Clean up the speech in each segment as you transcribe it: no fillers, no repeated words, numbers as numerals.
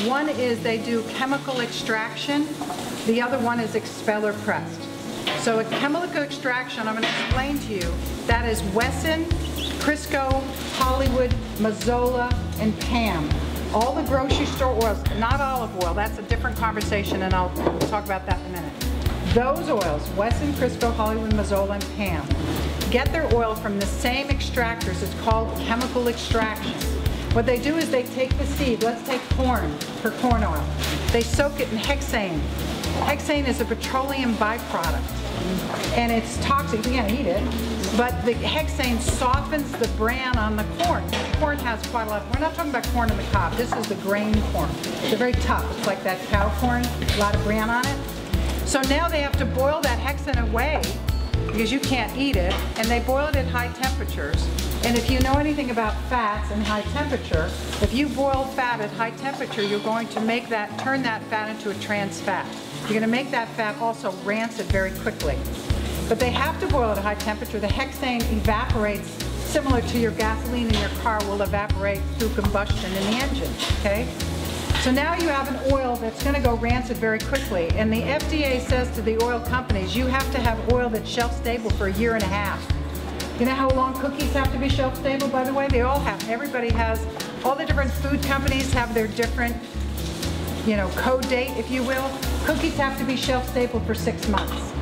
One is they do chemical extraction. The other one is expeller pressed. So a chemical extraction, I'm going to explain to you, that is Wesson, Crisco, Hollywood, Mazola, and Pam. All the grocery store oils, not olive oil, that's a different conversation, and I'll talk about that in a minute. Those oils, Wesson, Crisco, Hollywood, Mazola, and Pam, get their oil from the same extractors. It's called chemical extraction. What they do is they take the seed, let's take corn for corn oil. They soak it in hexane. Hexane is a petroleum byproduct, and it's toxic. You can't eat it, but the hexane softens the bran on the corn. Corn has quite a lot. We're not talking about corn in the cob. This is the grain corn. They're very tough. It's like that cow corn, a lot of bran on it. So now they have to boil that hexane away because you can't eat it, and they boil it at high temperatures. And if you know anything about fats and high temperature, if you boil fat at high temperature, you're going to make that, turn that fat into a trans fat. You're going to make that fat also rancid very quickly. But they have to boil at a high temperature. The hexane evaporates, similar to your gasoline in your car will evaporate through combustion in the engine, okay? So now you have an oil that's going to go rancid very quickly, and the FDA says to the oil companies, you have to have oil that's shelf stable for 1.5 years. You know how long cookies have to be shelf stable, by the way? They all have. Everybody has, all the different food companies have their different, you know, code date, if you will. Cookies have to be shelf stable for 6 months.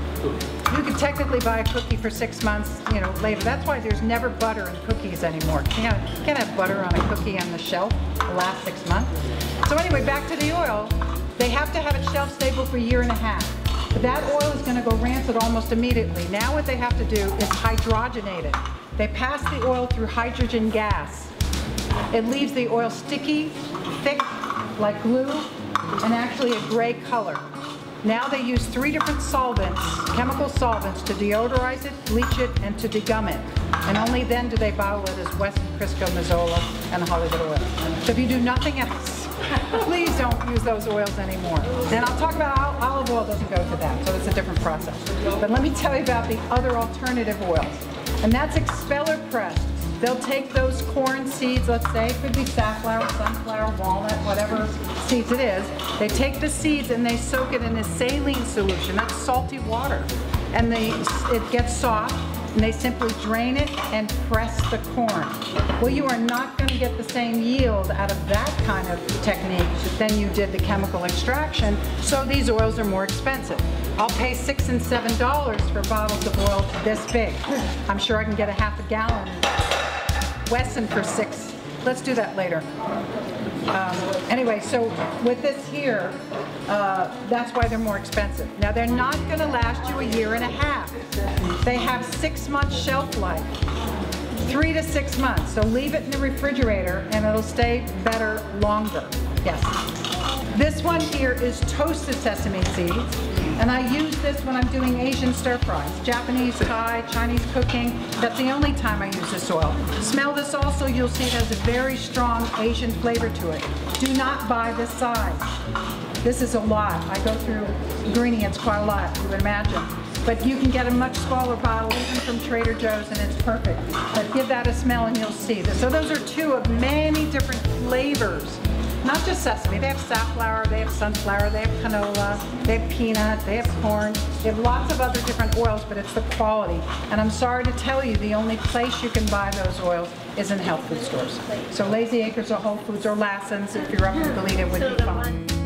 You could technically buy a cookie for 6 months, you know, later. That's why there's never butter in cookies anymore. You can't have butter on a cookie on the shelf the last 6 months. So anyway, back to the oil. They have to have it shelf stable for 1.5 years. But that oil is going to go rancid almost immediately. Now what they have to do is hydrogenate it. They pass the oil through hydrogen gas. It leaves the oil sticky, thick, like glue, and actually a gray color. Now they use 3 different solvents, chemical solvents, to deodorize it, bleach it, and to degum it. And only then do they bottle it as Wesson, Crisco, Mazola, and Hollywood oil. So if you do nothing else, please don't use those oils anymore. And I'll talk about olive oil doesn't go to that, so it's a different process. But let me tell you about the other alternative oils. And that's expeller pressed. They'll take those corn seeds, let's say, it could be safflower, sunflower, walnut, whatever seeds it is. They take the seeds and they soak it in a saline solution, that's salty water. And it gets soft, and they simply drain it and press the corn. Well, you are not going to get the same yield out of that kind of technique than you did the chemical extraction, so these oils are more expensive. I'll pay $6 and $7 for bottles of oil this big. I'm sure I can get a half a gallon Wesson for $6. Let's do that later. Anyway, so with this here, that's why they're more expensive. Now they're not going to last you 1.5 years. They have 6 months shelf life, 3 to 6 months. So leave it in the refrigerator and it'll stay better longer. Yes. This one here is toasted sesame seeds, and I use this when I'm doing Asian stir fries, Japanese, Thai, Chinese cooking. That's the only time I use this oil. Smell this also, you'll see it has a very strong Asian flavor to it. Do not buy this size. This is a lot. I go through ingredients quite a lot, you would imagine. But you can get a much smaller bottle, even from Trader Joe's, and it's perfect. But give that a smell and you'll see this. So those are 2 of many different flavors. Not just sesame, they have safflower, they have sunflower, they have canola, they have peanut, they have corn. They have lots of other different oils, but it's the quality. And I'm sorry to tell you, the only place you can buy those oils is in health food stores. So Lazy Acres or Whole Foods or Lassen's, if you're up in Goleta, would be fine.